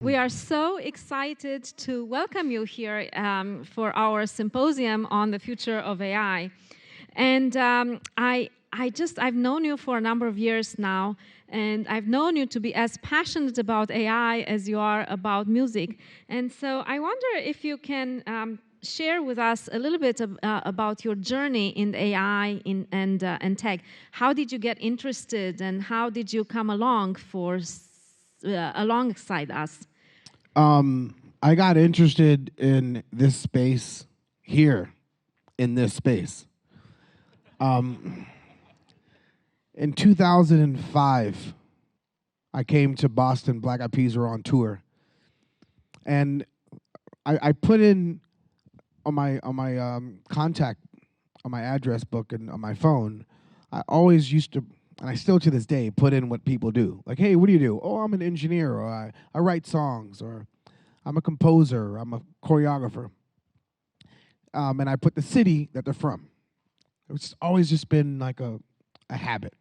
We are so excited to welcome you here for our symposium on the future of AI. And I've known you for a number of years now, and I've known you to be as passionate about AI as you are about music. And so I wonder if you can share with us a little bit about your journey in AI and tech. How did you get interested, and how did you come along alongside us? I got interested in this space here, in this space. In 2005, I came to Boston. Black Eyed Peas were on tour, and I put in on my contact on my address book and on my phone. I always used to, and I still to this day, put in what people do. Like, hey, what do you do? Oh, I'm an engineer, or I write songs, or I'm a composer, I'm a choreographer. And I put the city that they're from. It's always just been like a habit,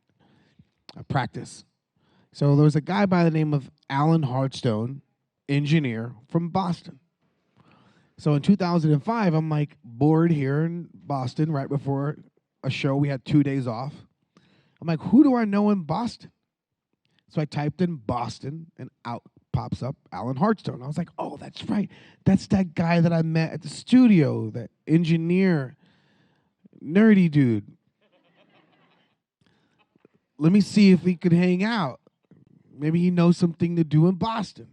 a practice. So there was a guy by the name of Alan Hardstone, engineer from Boston. So in 2005, I'm like bored here in Boston right before a show. We had 2 days off. I'm like, who do I know in Boston? So I typed in Boston, and out pops up Alan Hardstone. I was like, oh, that's right. That's that guy that I met at the studio, that engineer, nerdy dude. Let me see if we could hang out. Maybe he knows something to do in Boston.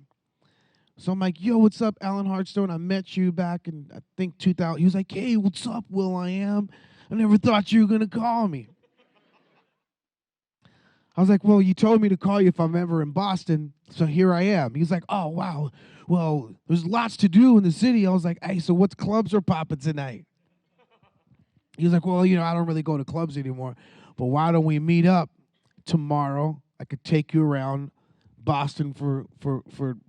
So I'm like, yo, what's up, Alan Hardstone? I met you back in, I think, 2000. He was like, hey, what's up, Will.i.am? I never thought you were going to call me. I was like, well, you told me to call you if I'm ever in Boston, so here I am. He's like, oh, wow. Well, there's lots to do in the city. I was like, hey, so what clubs are popping tonight? He was like, well, I don't really go to clubs anymore, but why don't we meet up tomorrow? I could take you around Boston for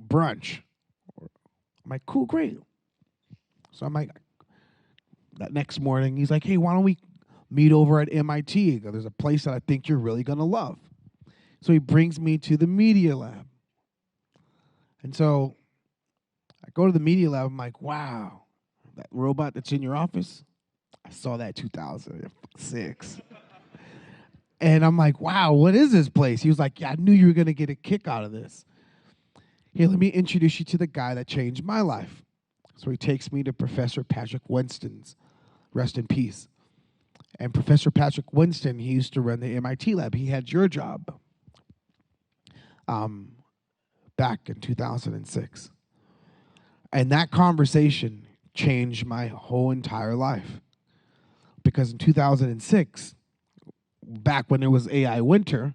brunch. I'm like, cool, great. So I'm like, that next morning, he's like, hey, why don't we meet over at MIT? There's a place that I think you're really going to love. So he brings me to the Media Lab. And so I go to the Media Lab. I'm like, wow, that robot that's in your office, I saw that 2006. And I'm like, wow, what is this place? He was like, yeah, I knew you were going to get a kick out of this. Here, let me introduce you to the guy that changed my life. So he takes me to Professor Patrick Winston's, rest in peace. And Professor Patrick Winston, he used to run the MIT lab. He had your job back in 2006. And that conversation changed my whole entire life. Because in 2006, back when there was AI winter,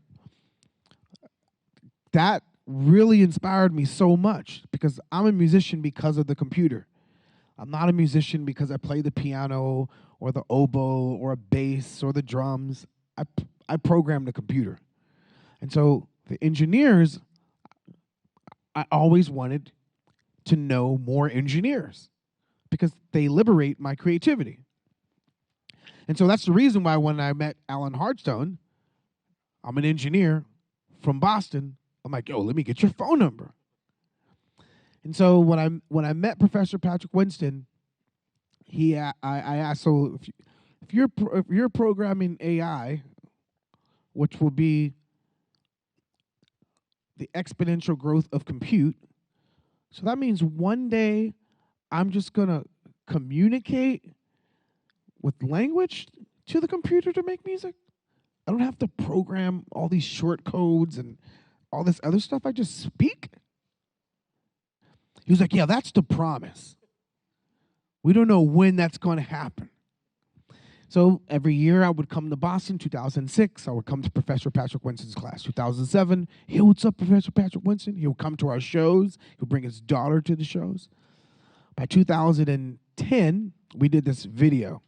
that really inspired me so much, because I'm a musician because of the computer. I'm not a musician because I play the piano or the oboe or a bass or the drums. I program the computer. And so the engineers, I always wanted to know more engineers because they liberate my creativity. And so that's the reason why when I met Alan Hardstone, I'm an engineer from Boston, I'm like, yo, let me get your phone number. And so when I met Professor Patrick Winston, I asked, so if you're programming AI, which will be the exponential growth of compute, so that means one day I'm just gonna communicate with language to the computer to make music. I don't have to program all these short codes and all this other stuff. I just speak. He was like, yeah, that's the promise. We don't know when that's going to happen. So every year I would come to Boston. 2006, I would come to Professor Patrick Winston's class. 2007, hey, what's up, Professor Patrick Winston? He would come to our shows. He would bring his daughter to the shows. By 2010, we did this video,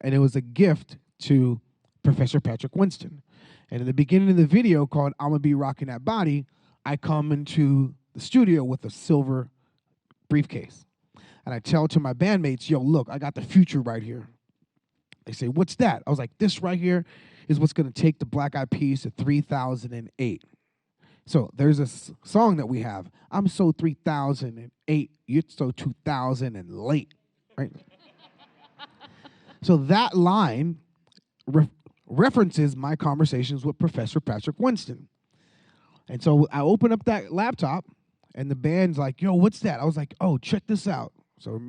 and it was a gift to Professor Patrick Winston. And in the beginning of the video called I'm Gonna Be Rocking That Body, I come into the studio with a silver briefcase. And I tell to my bandmates, yo, look, I got the future right here. They say, what's that? I was like, this right here is what's going to take the Black Eyed Peas to 3008. So there's a song that we have, I'm so 3008. You're so 2000 and late, right? So that line references my conversations with Professor Patrick Winston. And so I open up that laptop, and the band's like, "Yo, what's that?" I was like, "Oh, check this out." So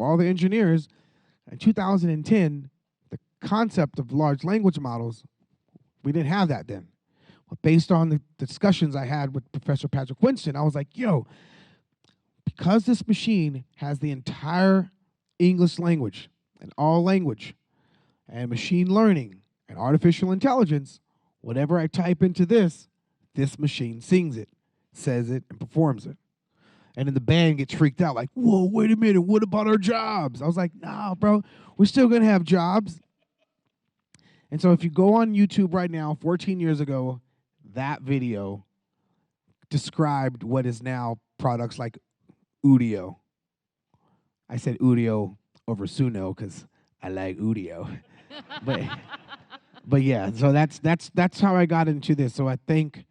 all the engineers in 2010, the concept of large language models, we didn't have that then. But based on the discussions I had with Professor Patrick Winston, I was like, "Yo, because this machine has the entire English language and all language and machine learning and artificial intelligence, whatever I type into this machine sings it, says it, and performs it." And then the band gets freaked out, like, "Whoa, wait a minute, what about our jobs?" I was like, "Nah, bro, we're still gonna have jobs." And so if you go on YouTube right now, 14 years ago, that video described what is now products like Udio. I said Udio over Suno because I like Udio. but but yeah, so that's how I got into this. So I thank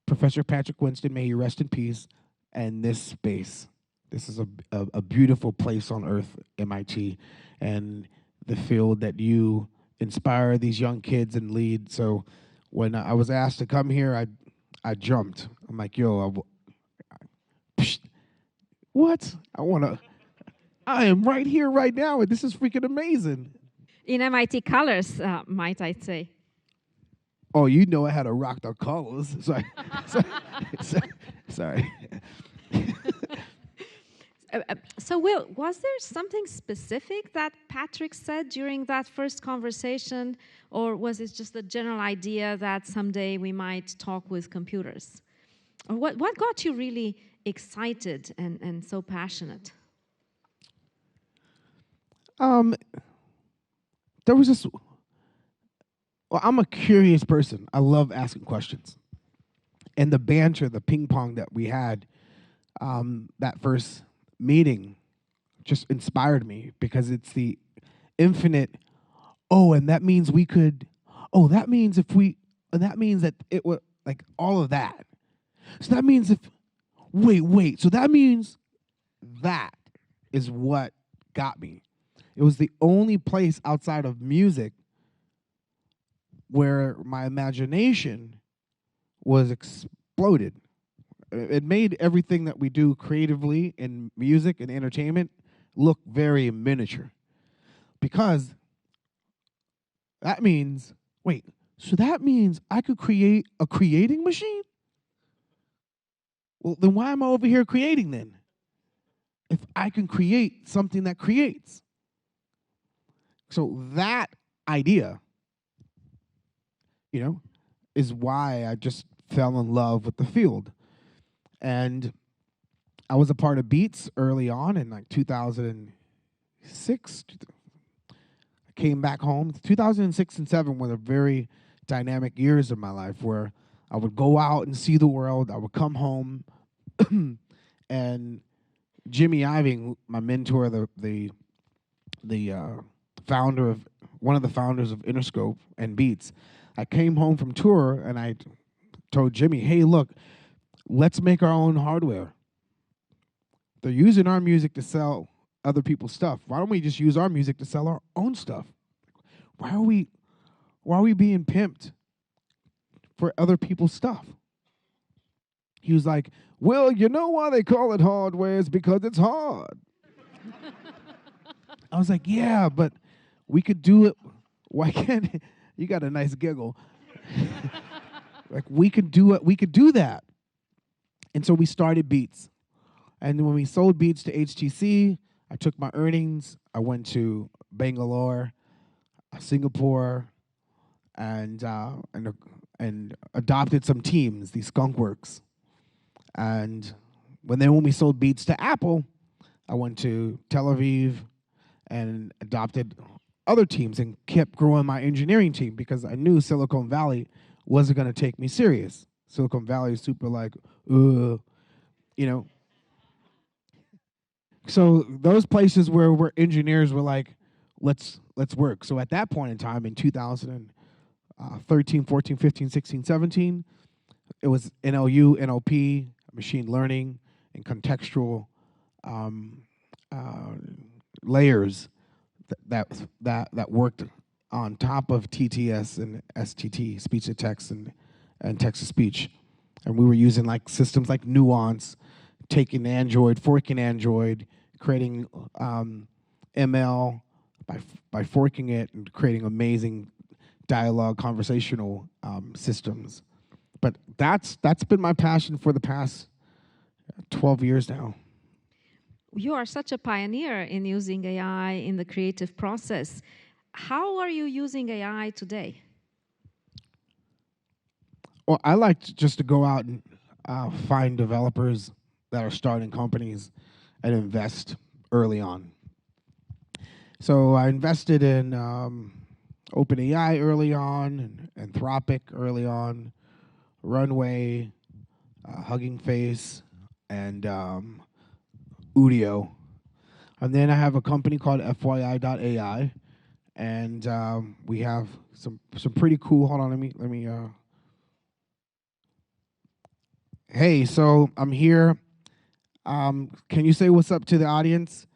Professor Patrick Winston, may he rest in peace, and this space. This is a beautiful place on earth, MIT, and the field that you inspire these young kids and lead. So when I was asked to come here, I jumped. I'm like, "Yo, what? I am right here, right now, and this is freaking amazing." In MIT colors, might I say. Oh, you know I had to rock the colors. Sorry. Sorry. So, Will, was there something specific that Patrick said during that first conversation, or was it just a general idea that someday we might talk with computers? Or what got you really excited and so passionate? There was this. Well, I'm a curious person. I love asking questions, and the banter, the ping pong that we had, that first meeting, just inspired me because it's the infinite. Oh, and that means we could. Oh, that means if we. And that means that it would like all of that. So that means if. Wait. So that means that is what got me. It was the only place outside of music where my imagination was exploded. It made everything that we do creatively in music and entertainment look very miniature. Because that means, so that means I could create a creating machine? Well, then why am I over here creating then? If I can create something that creates. So that idea, is why I just fell in love with the field. And I was a part of Beats early on in like 2006. I came back home. 2006 and 7 were the very dynamic years of my life where I would go out and see the world. I would come home, and Jimmy Iving, my mentor, the founder of one of the founders of Interscope and Beats, I came home from tour and I told Jimmy, "Hey, look, let's make our own hardware. They're using our music to sell other people's stuff. Why don't we just use our music to sell our own stuff? Why are we being pimped for other people's stuff?" He was like, "Well, you know why they call it hardware? It's because it's hard." I was like, "Yeah, but we could do it. Why can't you got a nice giggle. Like we could do it. We could do that." And so we started Beats. And when we sold Beats to HTC, I took my earnings. I went to Bangalore, Singapore, and adopted some teams, these skunkworks. And when we sold Beats to Apple, I went to Tel Aviv and adopted other teams and kept growing my engineering team because I knew Silicon Valley wasn't going to take me serious. Silicon Valley is super like, you know. So those places where engineers were like, let's work. So at that point in time, in 2013, 14, 15, 16, 17, it was NLU, NLP, machine learning and contextual uh, layers that worked on top of TTS and STT, speech to text and text to speech. And we were using like systems like Nuance, taking Android, forking Android, creating ML by forking it and creating amazing dialogue, conversational systems. But that's been my passion for the past 12 years now. You are such a pioneer in using AI in the creative process. How are you using AI today? Well, I like just to go out and find developers that are starting companies and invest early on. So I invested in OpenAI early on, and Anthropic early on, Runway, Hugging Face, and Udio. And then I have a company called FYI.ai, and we have some pretty cool. Hold on, let me. Hey, so I'm here. Can you say what's up to the audience?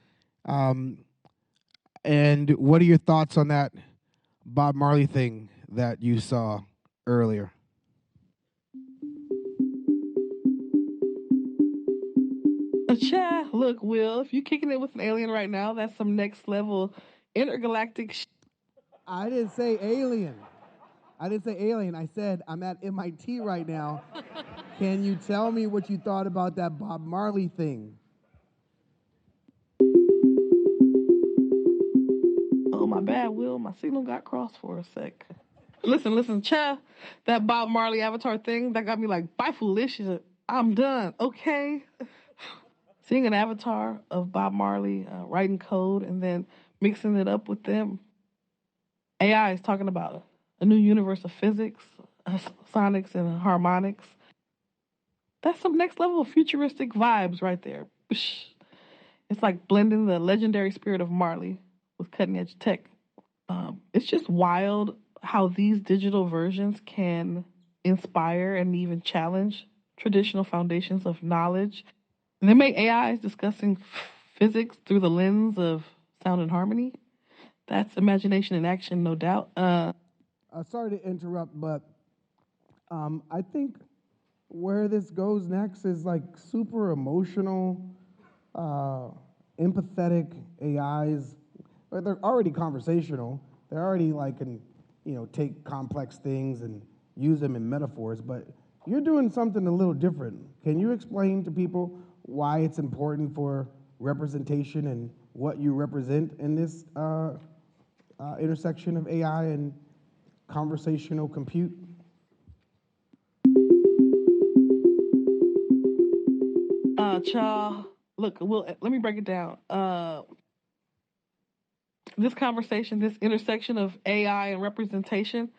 And what are your thoughts on that Bob Marley thing that you saw earlier? Look, Will, if you're kicking it with an alien right now, that's some next level intergalactic I didn't say alien. I didn't say alien. I said I'm at MIT right now. Can you tell me what you thought about that Bob Marley thing? Oh, my bad, Will. My signal got crossed for a sec. Listen, that Bob Marley avatar thing, that got me like, bye, foolish. I'm done, okay? Seeing an avatar of Bob Marley writing code and then mixing it up with them. AI is talking about a new universe of physics, sonics, and harmonics. That's some next level futuristic vibes right there. It's like blending the legendary spirit of Marley with cutting edge tech. It's just wild how these digital versions can inspire and even challenge traditional foundations of knowledge. And they make AIs discussing physics through the lens of sound and harmony. That's imagination in action, no doubt. Sorry to interrupt, but I think where this goes next is like super emotional, empathetic AIs. They're already conversational. They're already like can take complex things and use them in metaphors. But you're doing something a little different. Can you explain to people why it's important for representation and what you represent in this intersection of AI and conversational compute? Child, look, let me break it down. This conversation, this intersection of AI and representation,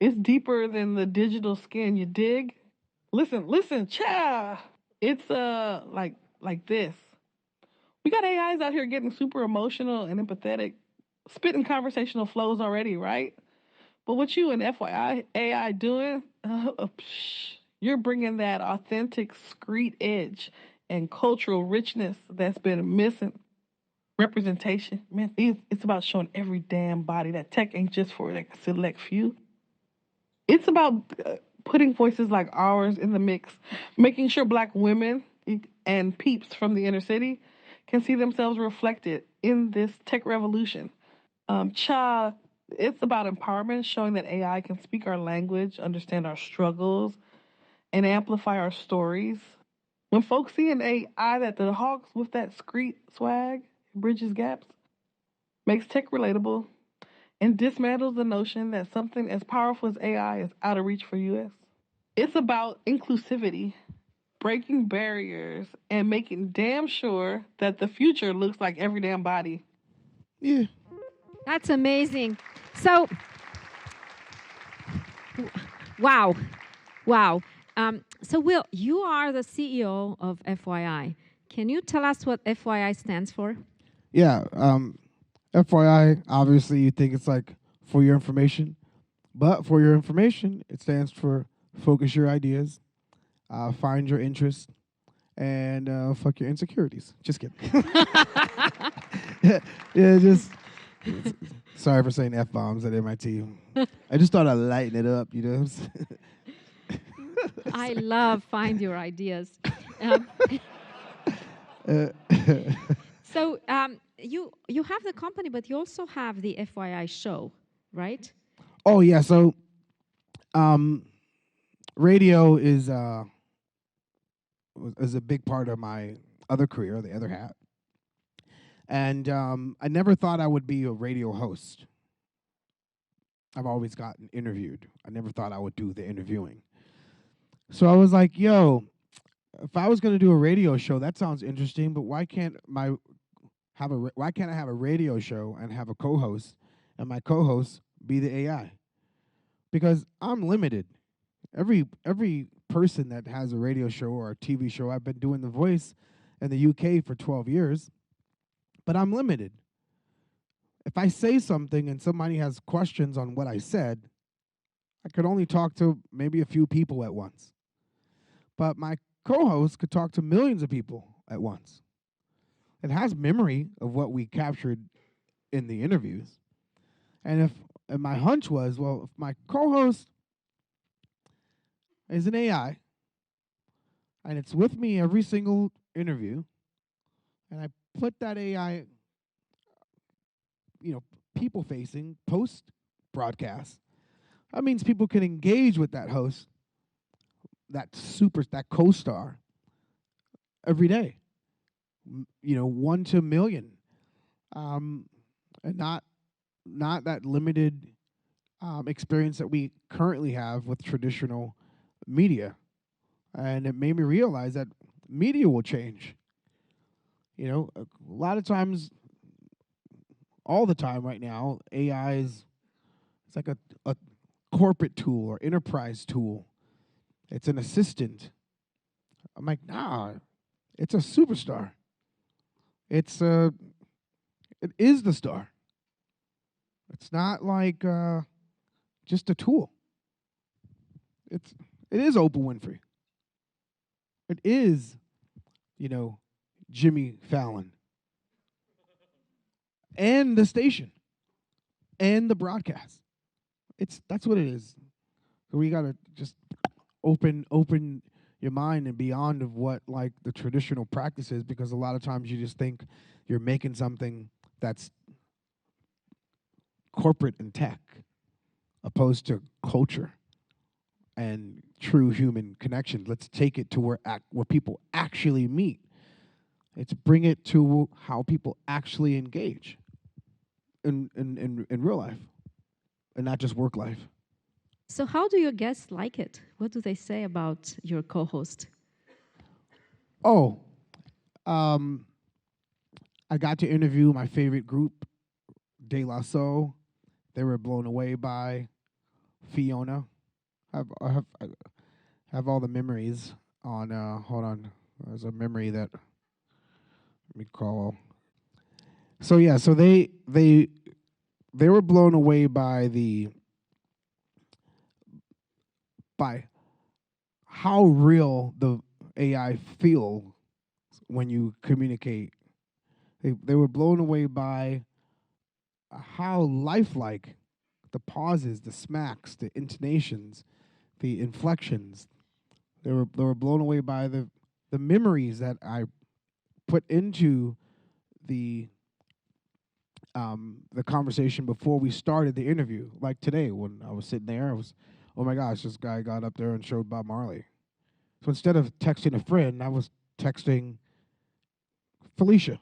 is deeper than the digital skin. You dig? Listen, child. It's like this. We got AIs out here getting super emotional and empathetic, spitting conversational flows already, right? But what you and FYI AI doing, you're bringing that authentic screed edge and cultural richness that's been missing. Representation, man, it's about showing every damn body that tech ain't just for like a select few. It's about putting voices like ours in the mix, making sure Black women and peeps from the inner city can see themselves reflected in this tech revolution. Cha, it's about empowerment, showing that AI can speak our language, understand our struggles, and amplify our stories. When folks see an AI that the hawks with that screet swag bridges gaps, makes tech relatable, and dismantles the notion that something as powerful as AI is out of reach for US. It's about inclusivity, breaking barriers, and making damn sure that the future looks like every damn body. Yeah. That's amazing. So, wow. So, Will, you are the CEO of FYI. Can you tell us what FYI stands for? Yeah. FYI, obviously, you think it's like for your information, but for your information, it stands for focus your ideas, find your interests, and fuck your insecurities. Just kidding. Yeah, just sorry for saying F bombs at MIT. I just thought I'd lighten it up, you know. I love find your ideas. Um, so you have the company, but you also have the FYI show, right? Oh yeah, so radio is a big part of my other career, the other hat. And I never thought I would be a radio host. I've always gotten interviewed. I never thought I would do the interviewing. So I was like, yo, if I was going to do a radio show, that sounds interesting, but why can't I have a radio show and have a co-host and my co-host be the AI? Because I'm limited. Every person that has a radio show or a TV show, I've been doing the voice in the UK for 12 years, but I'm limited. If I say something and somebody has questions on what I said, I could only talk to maybe a few people at once. But my co-host could talk to millions of people at once. It has memory of what we captured in the interviews. And my hunch was, well, if my co-host is an AI and it's with me every single interview, and I put that AI, people facing post broadcast, that means people can engage with that host, that co-star every day. 1 to a million, and not that limited experience that we currently have with traditional media. And it made me realize that media will change. A lot of times, all the time right now, AI it's like a corporate tool or enterprise tool. It's an assistant. I'm like, nah, it's a superstar. It is the star. It's not like just a tool. It is Oprah Winfrey. It is, Jimmy Fallon. And the station. And the broadcast. That's what it is. So we gotta just open your mind and beyond of what like the traditional practice is, because a lot of times you just think you're making something that's corporate and tech opposed to culture and true human connection. Let's take it to where people actually meet. Let's bring it to how people actually engage in real life and not just work life. So how do your guests like it? What do they say about your co-host? Oh, I got to interview my favorite group, De La Soul. They were blown away by Fiona. I have all the memories on. Hold on, there's a memory that let me call. So yeah, so they were blown away by how real the AI feels when you communicate. They were blown away by how lifelike the pauses, the smacks, the intonations, the inflections. They were blown away by the memories that I put into the conversation before we started the interview. Like today, when I was sitting there, I was, oh my gosh, this guy got up there and showed Bob Marley. So instead of texting a friend, I was texting Felicia.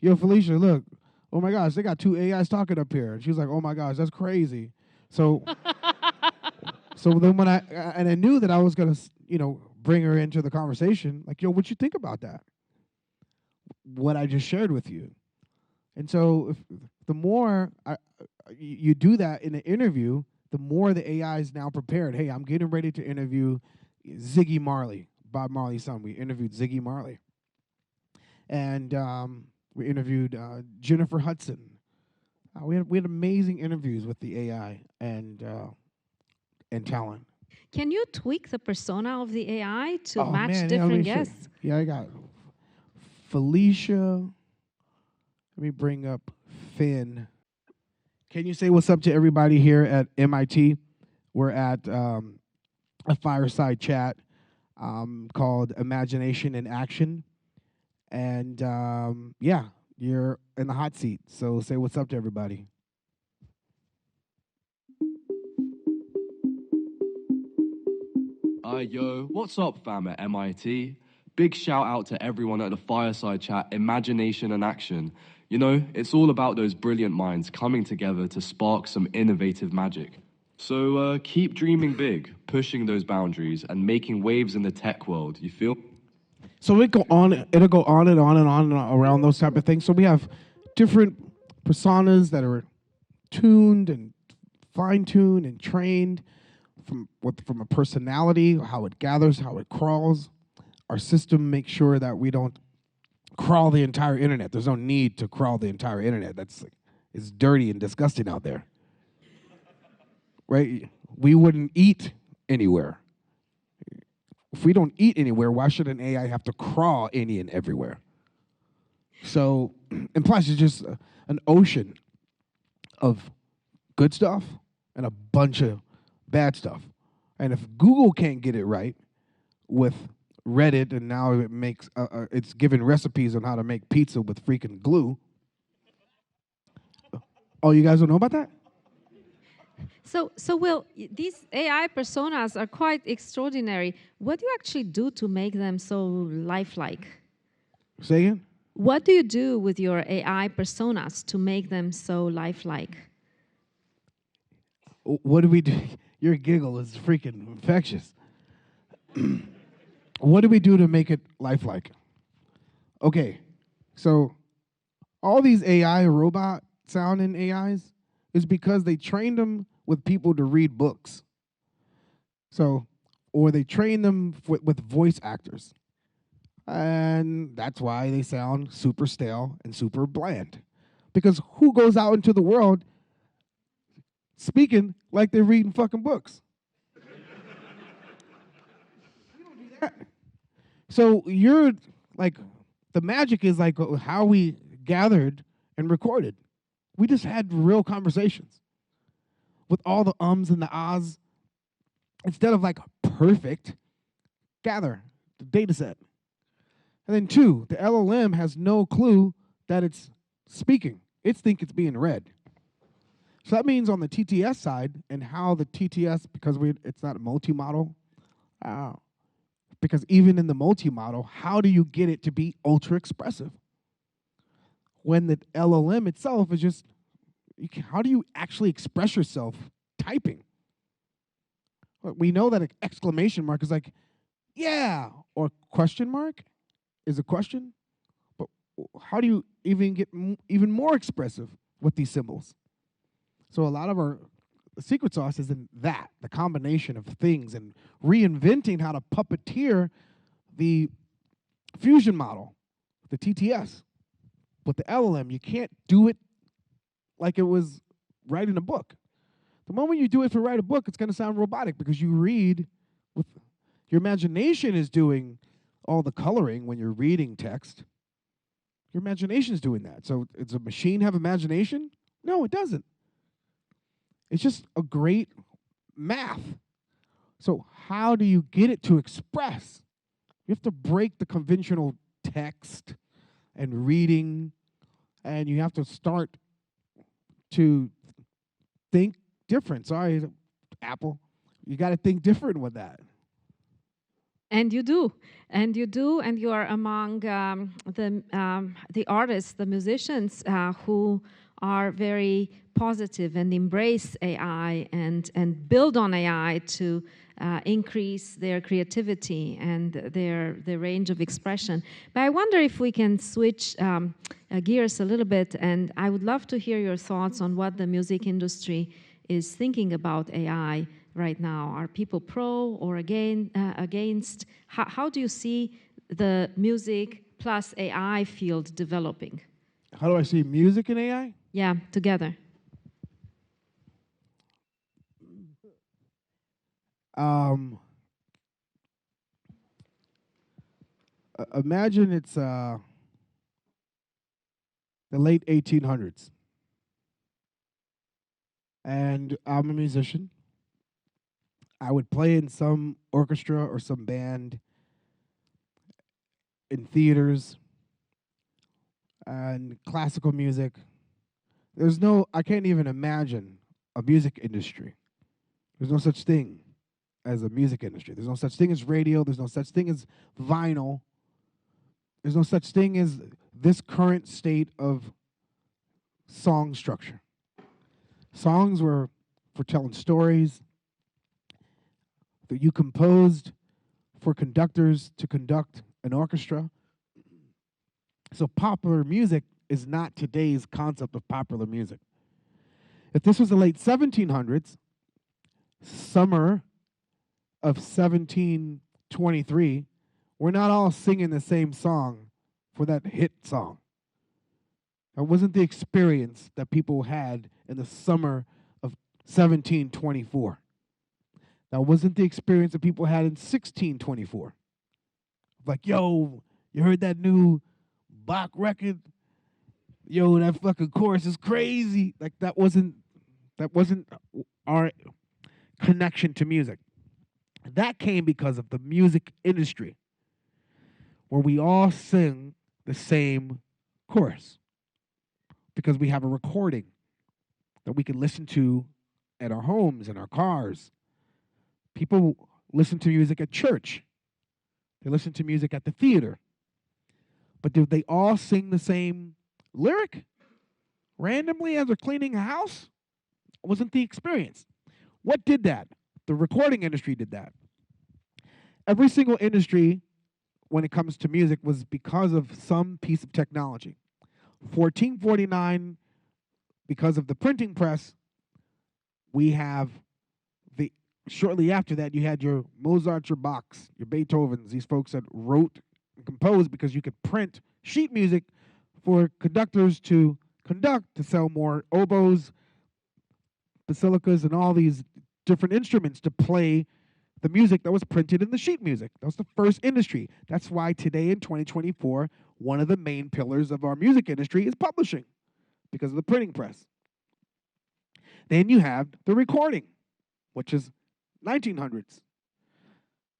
Yo, Felicia, look, oh my gosh, they got 2 AIs talking up here. And she was like, oh my gosh, that's crazy. So so then when I knew that I was going to, bring her into the conversation, like, yo, what you think about that? What I just shared with you. And so the more you do that in an interview, the more the AI is now prepared. Hey, I'm getting ready to interview Ziggy Marley, Bob Marley's son. We interviewed Ziggy Marley. And we interviewed Jennifer Hudson. We had amazing interviews with the AI and talent. Can you tweak the persona of the AI to Oh match man, yeah, let different me show you. guests? Yeah, I got Felicia. Let me bring up Finn. Can you say what's up to everybody here at MIT? We're at a fireside chat called Imagination in Action. And yeah, you're in the hot seat. So say what's up to everybody. Yo, what's up, fam at MIT? Big shout out to everyone at the fireside chat, Imagination and Action. You know, it's all about those brilliant minds coming together to spark some innovative magic. So keep dreaming big, pushing those boundaries, and making waves in the tech world. You feel? So it'll go on and on and on and around those type of things. So we have different personas that are tuned and fine-tuned and trained from a personality, how it gathers, how it crawls. Our system makes sure that we don't crawl the entire internet. There's no need to crawl the entire internet. It's dirty and disgusting out there. Right? We wouldn't eat anywhere. If we don't eat anywhere, why should an AI have to crawl any and everywhere? So, and plus, it's just an ocean of good stuff and a bunch of bad stuff. And if Google can't get it right with Reddit, and now it's giving recipes on how to make pizza with freaking glue. Oh, you guys don't know about that? So Will, these AI personas are quite extraordinary. What do you actually do to make them so lifelike? Say again? What do you do with your AI personas to make them so lifelike? What do we do? Your giggle is freaking infectious. What do we do to make it lifelike? Okay, so all these AI robot sounding AIs is because they trained them with people to read books. So, or they train them with voice actors. And that's why they sound super stale and super bland. Because who goes out into the world speaking like they're reading fucking books? So you're like, the magic is like how we gathered and recorded. We just had real conversations with all the ums and the ahs. Instead of like perfect, gather the data set. And then two, the LLM has no clue that it's speaking. It thinks it's being read. So that means on the TTS side, and how the TTS, because it's not a multi-model, because even in the multi-model, how do you get it to be ultra expressive? When the LLM itself is just, how do you actually express yourself typing? We know that an exclamation mark is like, yeah, or question mark is a question. But how do you even get even more expressive with these symbols? So a lot of our secret sauce is in that, the combination of things and reinventing how to puppeteer the fusion model, the TTS. With the LLM, you can't do it like it was writing a book. The moment you do it for write a book, it's going to sound robotic because you read with your imagination is doing all the coloring when you're reading text. Your imagination is doing that. So does a machine have imagination? No, it doesn't. It's just a great math. So how do you get it to express? You have to break the conventional text and reading, and you have to start to think different. Sorry, Apple. You got to think different with that. And you do, and you are among the artists, the musicians who are very positive and embrace AI and build on AI to increase their creativity and their range of expression. But I wonder if we can switch gears a little bit, and I would love to hear your thoughts on what the music industry is thinking about AI right now. Are people pro or against? How do you see the music plus AI field developing? How do I see music and AI? Yeah, together. Imagine it's the late 1800s, and I'm a musician. I would play in some orchestra or some band in theaters and classical music. I can't even imagine a music industry. There's no such thing as a music industry. There's no such thing as radio. There's no such thing as vinyl. There's no such thing as this current state of song structure. Songs were for telling stories that you composed for conductors to conduct an orchestra. So popular music is not today's concept of popular music. If this was the late 1700s, summer of 1723, we're not all singing the same song for that hit song. That wasn't the experience that people had in the summer of 1724. That wasn't the experience that people had in 1624. Like, yo, you heard that new Bach record? Yo, that fucking chorus is crazy. Like that wasn't our connection to music. That came because of the music industry, where we all sing the same chorus because we have a recording that we can listen to at our homes, in our cars. People listen to music at church. They listen to music at the theater. But do they all sing the same lyric randomly as they're cleaning a house? It wasn't the experience. What did that? The recording industry did that. Every single industry, when it comes to music, was because of some piece of technology. 1449, because of the printing press, we have shortly after that, you had your Mozarts, your Bachs, your Beethovens, these folks that wrote and composed because you could print sheet music for conductors to conduct, to sell more oboes, basilicas, and all these different instruments to play the music that was printed in the sheet music. That was the first industry. That's why today in 2024, one of the main pillars of our music industry is publishing because of the printing press. Then you have the recording, which is 1900s.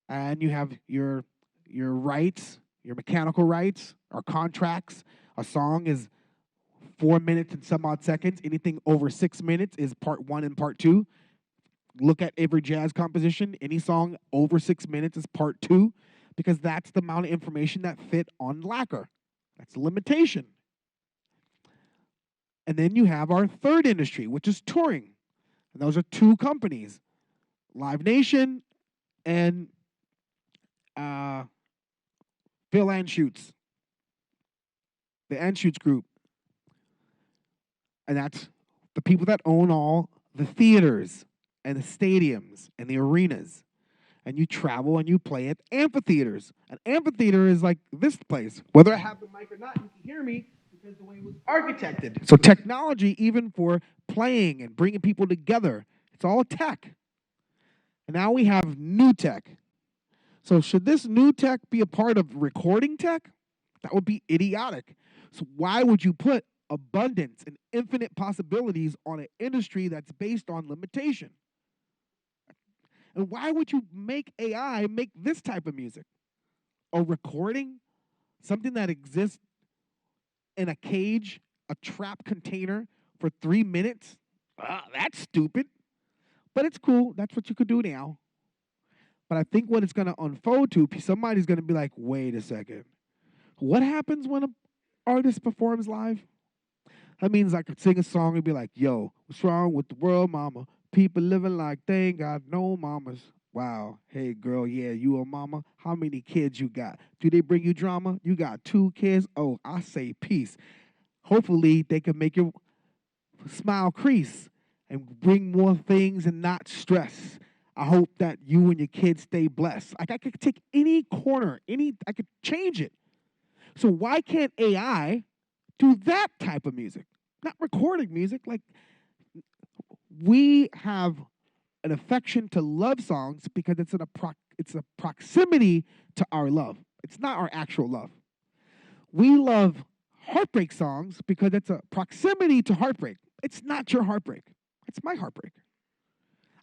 And you have your rights, your mechanical rights, or contracts. A song is 4 minutes and some odd seconds. Anything over 6 minutes is part 1 and part 2. Look at every jazz composition. Any song over 6 minutes is part 2, because that's the amount of information that fit on lacquer. That's a limitation. And then you have our third industry, which is touring. And those are two companies, Live Nation and Phil Anschutz, the Anschutz Group. And that's the people that own all the theaters and the stadiums and the arenas. And you travel and you play at amphitheaters. An amphitheater is like this place. Whether I have the mic or not, you can hear me because the way it was architected. So technology, even for playing and bringing people together, it's all tech. And now we have new tech. So should this new tech be a part of recording tech? That would be idiotic. So why would you put abundance and infinite possibilities on an industry that's based on limitation? And why would you make AI make this type of music? A recording? Something that exists in a cage, a trap container for 3 minutes? That's stupid. But it's cool. That's what you could do now. But I think what it's going to unfold to, somebody's going to be like, wait a second. What happens when an artist performs live? That means I could sing a song and be like, yo, what's wrong with the world, mama? People living like they ain't got no mamas. Wow. Hey, girl, yeah, you a mama? How many kids you got? Do they bring you drama? You got 2 kids? Oh, I say peace. Hopefully, they can make your smile crease and bring more things and not stress. I hope that you and your kids stay blessed. Like, I could take any corner, I could change it. So why can't AI do that type of music? Not recording music. Like, we have an affection to love songs because it's a proximity to our love. It's not our actual love. We love heartbreak songs because it's a proximity to heartbreak. It's not your heartbreak. It's my heartbreak.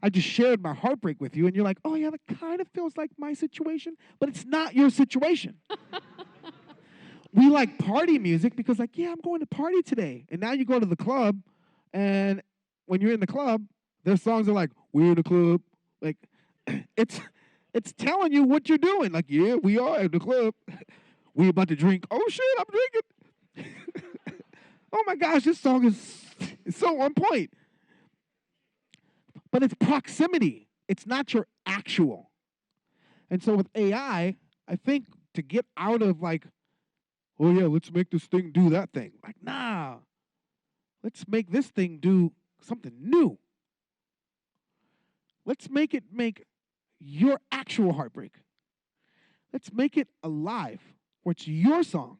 I just shared my heartbreak with you, and you're like, oh, yeah, that kind of feels like my situation, but it's not your situation. We like party music because, like, yeah, I'm going to party today. And now you go to the club, and when you're in the club, their songs are like, we're in the club. Like, it's telling you what you're doing. Like, yeah, we are in the club. We about to drink. Oh, shit, I'm drinking. Oh, my gosh, this song is so on point. But it's proximity. It's not your actual. And so with AI, I think to get out of like, oh yeah, let's make this thing do that thing. Like, nah, let's make this thing do something new. Let's make it make your actual heartbreak. Let's make it alive, where it's your song,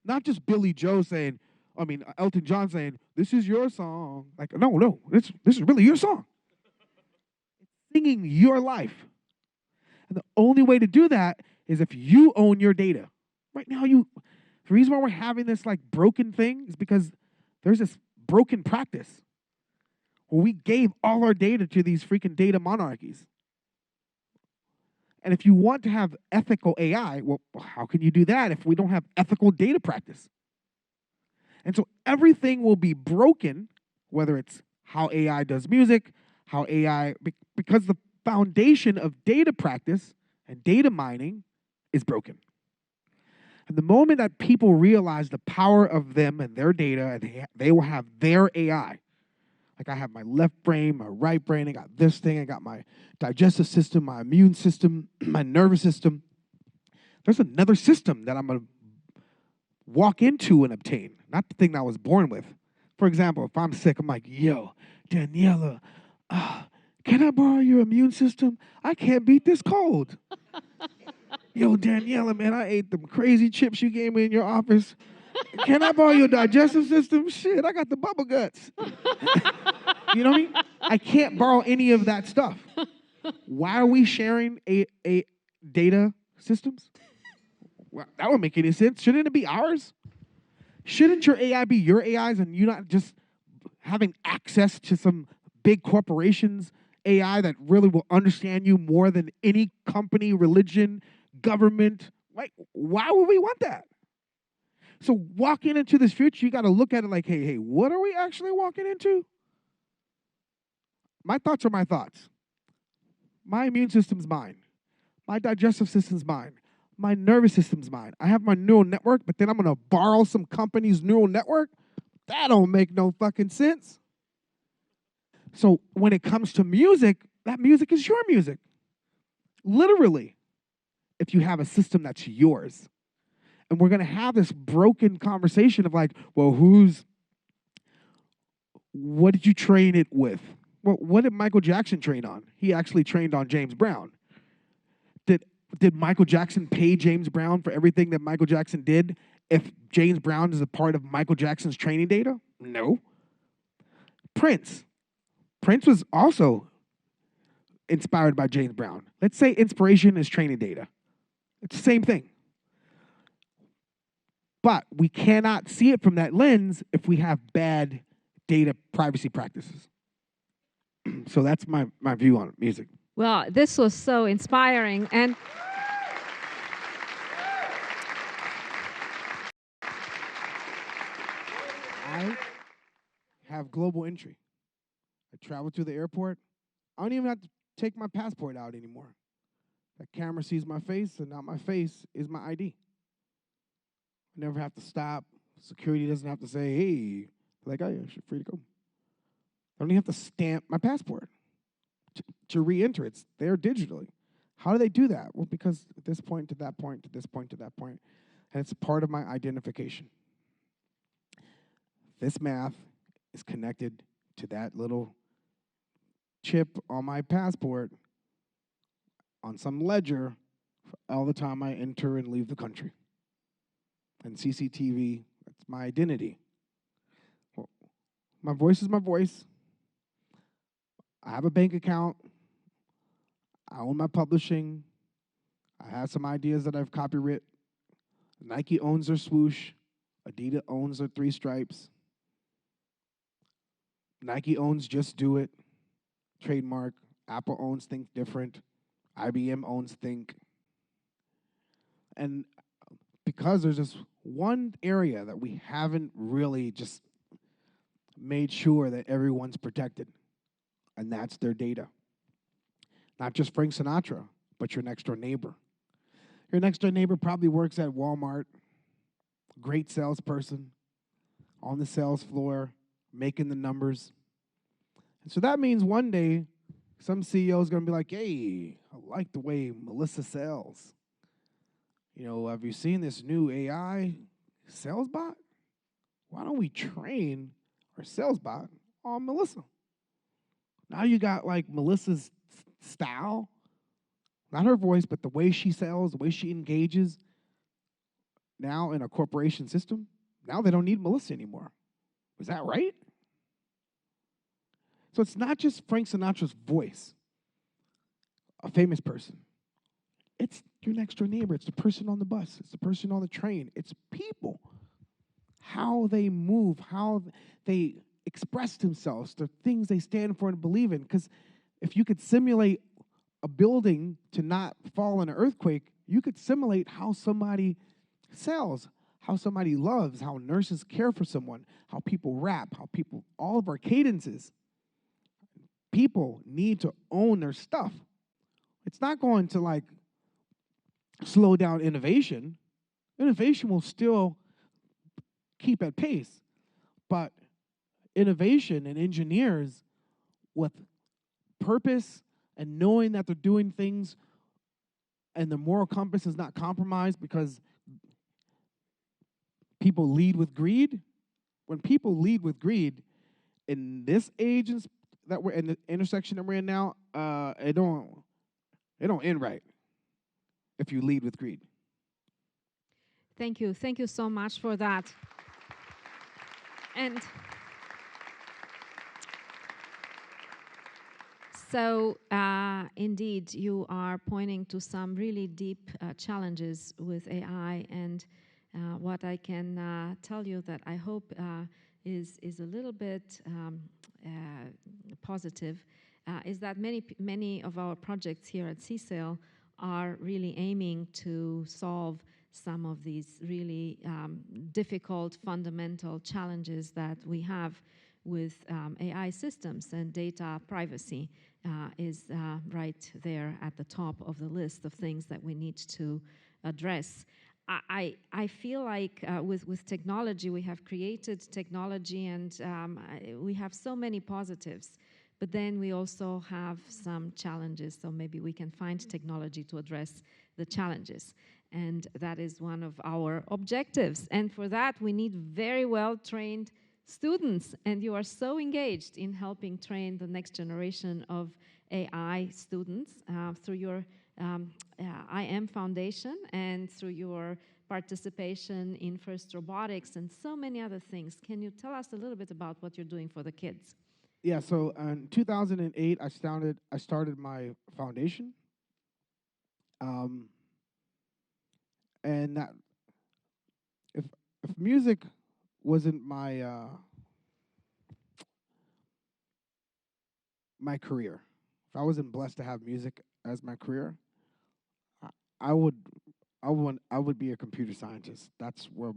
not just Billy Joe saying, Elton John saying, this is your song. Like, no, this is really your song. It's singing your life. And the only way to do that is if you own your data. Right now, the reason why we're having this like broken thing is because there's this broken practice where we gave all our data to these freaking data monarchies. And if you want to have ethical AI, well, how can you do that if we don't have ethical data practice? And so everything will be broken, whether it's how AI does music, how AI, because the foundation of data practice and data mining is broken. And the moment that people realize the power of them and their data, and they will have their AI. Like I have my left brain, my right brain, I got this thing, I got my digestive system, my immune system, my nervous system. There's another system that I'm going to walk into and obtain, not the thing that I was born with. For example, if I'm sick, I'm like, yo, Daniela, can I borrow your immune system? I can't beat this cold. Yo, Daniela, man, I ate them crazy chips you gave me in your office. Can I borrow your digestive system? Shit, I got the bubble guts. You know what I mean? I can't borrow any of that stuff. Why are we sharing a data systems? Well, that would make any sense. Shouldn't it be ours? Shouldn't your AI be your AIs and you not just having access to some big corporations AI that really will understand you more than any company, religion, government? Like, why would we want that? So walking into this future, you got to look at it like, hey, what are we actually walking into? My thoughts are my thoughts. My immune system's mine. My digestive system's mine. My nervous system's mine. I have my neural network, but then I'm going to borrow some company's neural network? That don't make no fucking sense. So when it comes to music, that music is your music. Literally, if you have a system that's yours. And we're going to have this broken conversation of like, well, what did you train it with? Well, what did Michael Jackson train on? He actually trained on James Brown. Did Michael Jackson pay James Brown for everything that Michael Jackson did if James Brown is a part of Michael Jackson's training data? No. Prince was also inspired by James Brown. Let's say inspiration is training data. It's the same thing. But we cannot see it from that lens if we have bad data privacy practices. So that's my view on music. Well, this was so inspiring. And I have global entry. I travel to the airport. I don't even have to take my passport out anymore. The camera sees my face, and now my face is my ID. I never have to stop. Security doesn't have to say, hey, like, oh, yeah, you're free to go. I don't even have to stamp my passport to re-enter. It's there digitally. How do they do that? Well, because at this point to that point, to this point to that point, and it's part of my identification. This math is connected to that little chip on my passport on some ledger all the time I enter and leave the country. And CCTV, that's my identity. Well, my voice is my voice. I have a bank account. I own my publishing. I have some ideas that I've copywritten. Nike owns their swoosh. Adidas owns their three stripes. Nike owns Just Do It, trademark. Apple owns Think Different. IBM owns Think. And because there's this one area that we haven't really just made sure that everyone's protected, and that's their data. Not just Frank Sinatra, but your next door neighbor. Your next door neighbor probably works at Walmart, great salesperson, on the sales floor, making the numbers. And so that means one day some CEO is going to be like, hey, I like the way Melissa sells. You know, have you seen this new AI sales bot? Why don't we train our sales bot on Melissa? Now you got like Melissa's style, not her voice, but the way she sells, the way she engages. Now in a corporation system, now they don't need Melissa anymore. Is that right? So it's not just Frank Sinatra's voice, a famous person. It's your next door neighbor. It's the person on the bus. It's the person on the train. It's people. How they move, how they express themselves, the things they stand for and believe in. Because if you could simulate a building to not fall in an earthquake, you could simulate how somebody sells, how somebody loves, how nurses care for someone, how people rap, how people, all of our cadences. People need to own their stuff. It's not going to like slow down innovation. Innovation will still keep at pace, but innovation and engineers with purpose and knowing that they're doing things and the moral compass is not compromised because people lead with greed. When people lead with greed in this age that we're in, the intersection that we're in now, it don't end right if you lead with greed. Thank you so much for that. And so, indeed, you are pointing to some really deep challenges with AI, and what I can tell you that I hope is a little bit positive is that many of our projects here at CSAIL are really aiming to solve some of these really difficult fundamental challenges that we have with AI systems, and data privacy is right there at the top of the list of things that we need to address. I feel like with technology, we have created technology and we have so many positives, but then we also have some challenges, so maybe we can find technology to address the challenges. And that is one of our objectives. And for that, we need very well-trained students, and you are so engaged in helping train the next generation of AI students through your I.am Foundation and through your participation in FIRST Robotics and so many other things. Can you tell us a little bit about what you're doing for the kids? Yeah, so in 2008, I started my foundation. And that, if music wasn't my my career, if I wasn't blessed to have music as my career, I would be a computer scientist. That's where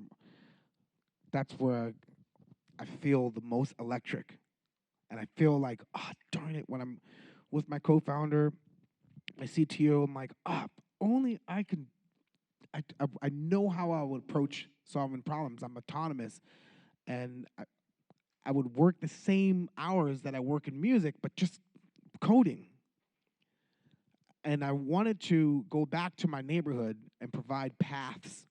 I feel the most electric, and I feel like, oh darn it, when I'm with my co-founder, my CTO, I'm like, only I can. I know how I would approach solving problems. I'm autonomous, and I would work the same hours that I work in music, but just coding. And I wanted to go back to my neighborhood and provide paths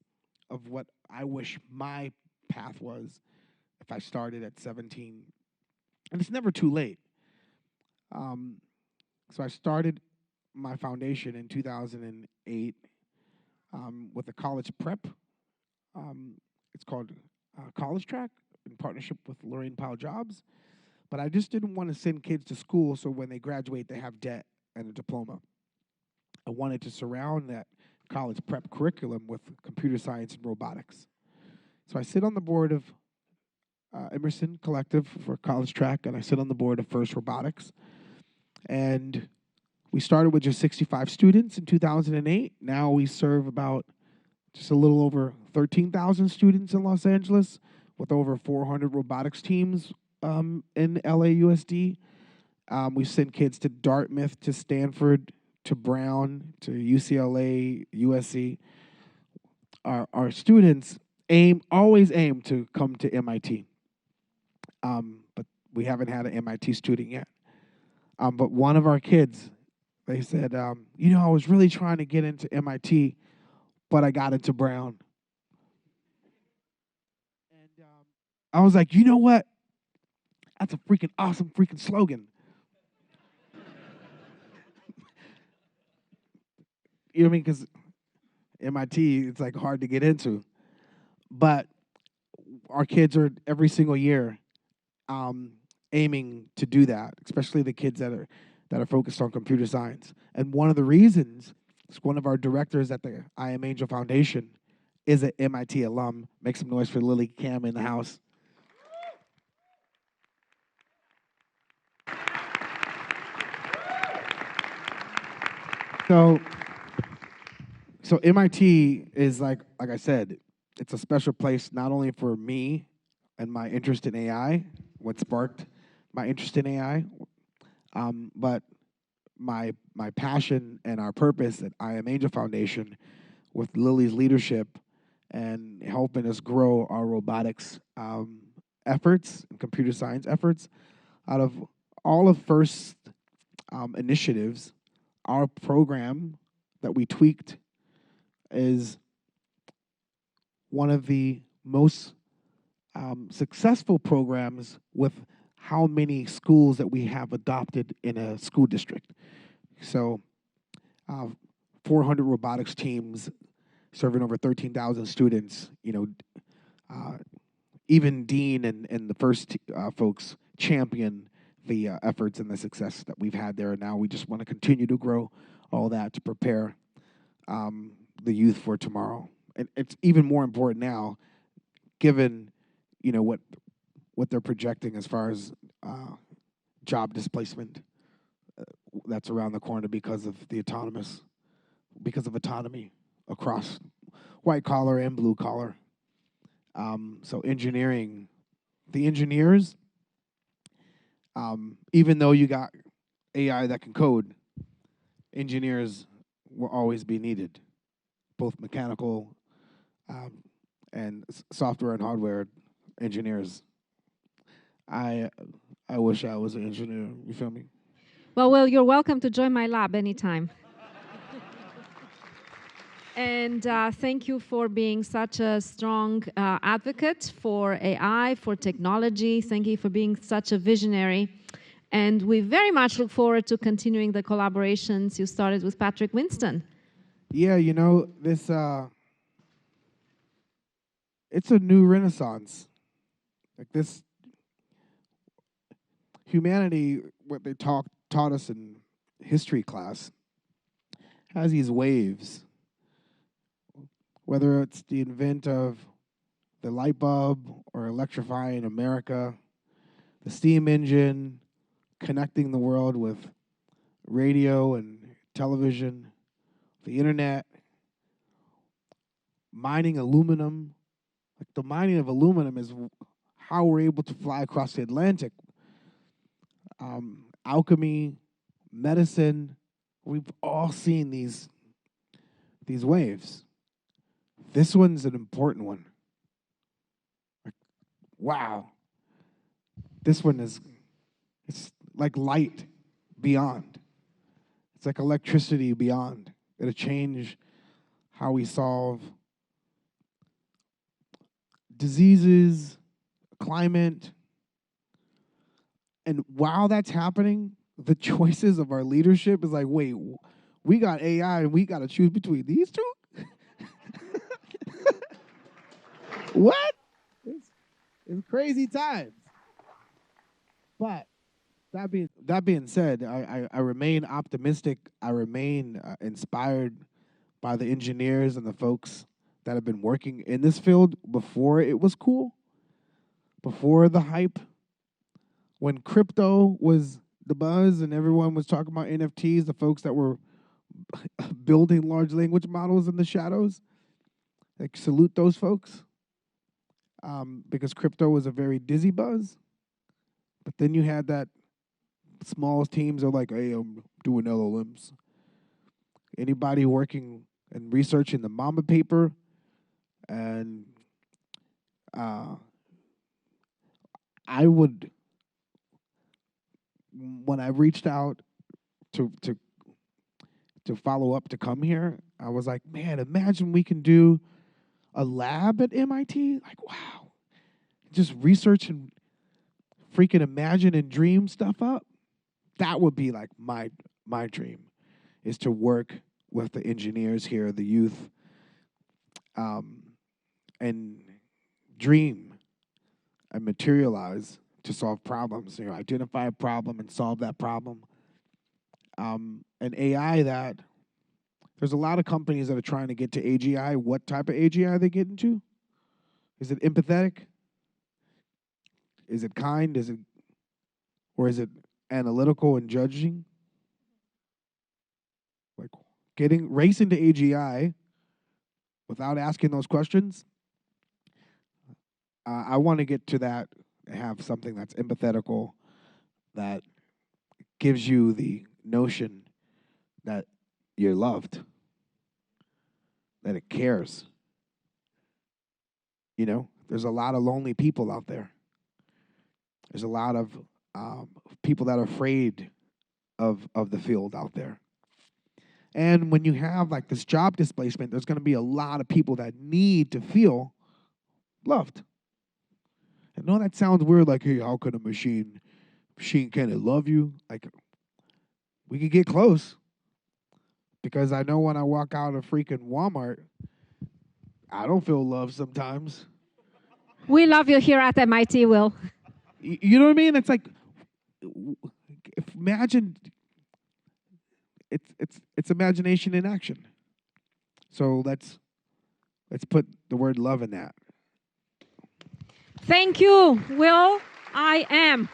of what I wish my path was if I started at 17. And it's never too late. So I started my foundation in 2008 with a college prep. It's called College Track in partnership with Lorraine Powell Jobs. But I just didn't want to send kids to school so when they graduate, they have debt and a diploma. I wanted to surround that college prep curriculum with computer science and robotics. So I sit on the board of Emerson Collective for college track, and I sit on the board of First Robotics. And we started with just 65 students in 2008. Now we serve about just a little over 13,000 students in Los Angeles with over 400 robotics teams in LAUSD. We send kids to Dartmouth, to Stanford, to Brown, to UCLA, USC. Our students always aim to come to MIT, but we haven't had an MIT student yet. But one of our kids, they said, I was really trying to get into MIT, but I got into Brown. And I was like, you know what? That's a freaking awesome freaking slogan. You know what I mean? Because MIT, it's like hard to get into. But our kids are every single year aiming to do that, especially the kids that are focused on computer science. And one of the reasons is one of our directors at the I.am Angel Foundation is an MIT alum. Make some noise for Lily Cam in the house. So MIT is like I said, it's a special place not only for me and my interest in AI, what sparked my interest in AI, but my passion and our purpose at I.am Angel Foundation with Lily's leadership and helping us grow our robotics efforts and computer science efforts. Out of all of First initiatives, our program that we tweaked is one of the most successful programs with how many schools that we have adopted in a school district. So 400 robotics teams serving over 13,000 students, even Dean and the first folks champion the efforts and the success that we've had there. And now we just want to continue to grow all that to prepare the youth for tomorrow. And it's even more important now, given what they're projecting as far as job displacement that's around the corner because of autonomy across white collar and blue collar. So engineering, the engineers, even though you got AI that can code, engineers will always be needed, both mechanical and software and hardware engineers. I wish I was an engineer. You feel me? Well, Will, you're welcome to join my lab anytime. And thank you for being such a strong advocate for AI, for technology. Thank you for being such a visionary. And we very much look forward to continuing the collaborations you started with Patrick Winston. Yeah, this it's a new renaissance. Like this humanity, what they taught us in history class, has these waves. Whether it's the invent of the light bulb or electrifying America, the steam engine, connecting the world with radio and television, the internet, mining aluminum. Like the mining of aluminum is how we're able to fly across the Atlantic. Alchemy, medicine, we've all seen these waves. This one's an important one. Like, wow. This one it's like light beyond. It's like electricity beyond. It'll change how we solve diseases, climate. And while that's happening, the choices of our leadership is like, wait, we got AI and we got to choose between these two? What? It's crazy times. But That being said, I remain optimistic. I remain inspired by the engineers and the folks that have been working in this field before it was cool, before the hype, when crypto was the buzz and everyone was talking about NFTs, the folks that were building large language models in the shadows. Like, salute those folks, because crypto was a very dizzy buzz. But then you had that small teams are like, hey, I'm doing LLMs. Anybody working and researching the Mamba paper, and I would, when I reached out to follow up to come here, I was like, man, imagine we can do a lab at MIT. Like, wow, just research and freaking imagine and dream stuff up. That would be like my dream, is to work with the engineers here, the youth, and dream and materialize to solve problems. Identify a problem and solve that problem. And AI, that there's a lot of companies that are trying to get to AGI. What type of AGI they get into? Is it empathetic? Is it kind? Or is it analytical and judging? Like, racing to AGI without asking those questions. I want to get to that, have something that's empathetical, that gives you the notion that you're loved, that it cares. There's a lot of lonely people out there. There's a lot of people that are afraid of the field out there. And when you have like this job displacement, there's going to be a lot of people that need to feel loved. I know that sounds weird, like, hey, how could a machine can it love you? Like, we could get close, because I know when I walk out of freaking Walmart, I don't feel love sometimes. We love you here at MIT, Will. You know what I mean? It's like, imagine, it's imagination in action. So let's put the word love in that. Thank you, Will.i.am.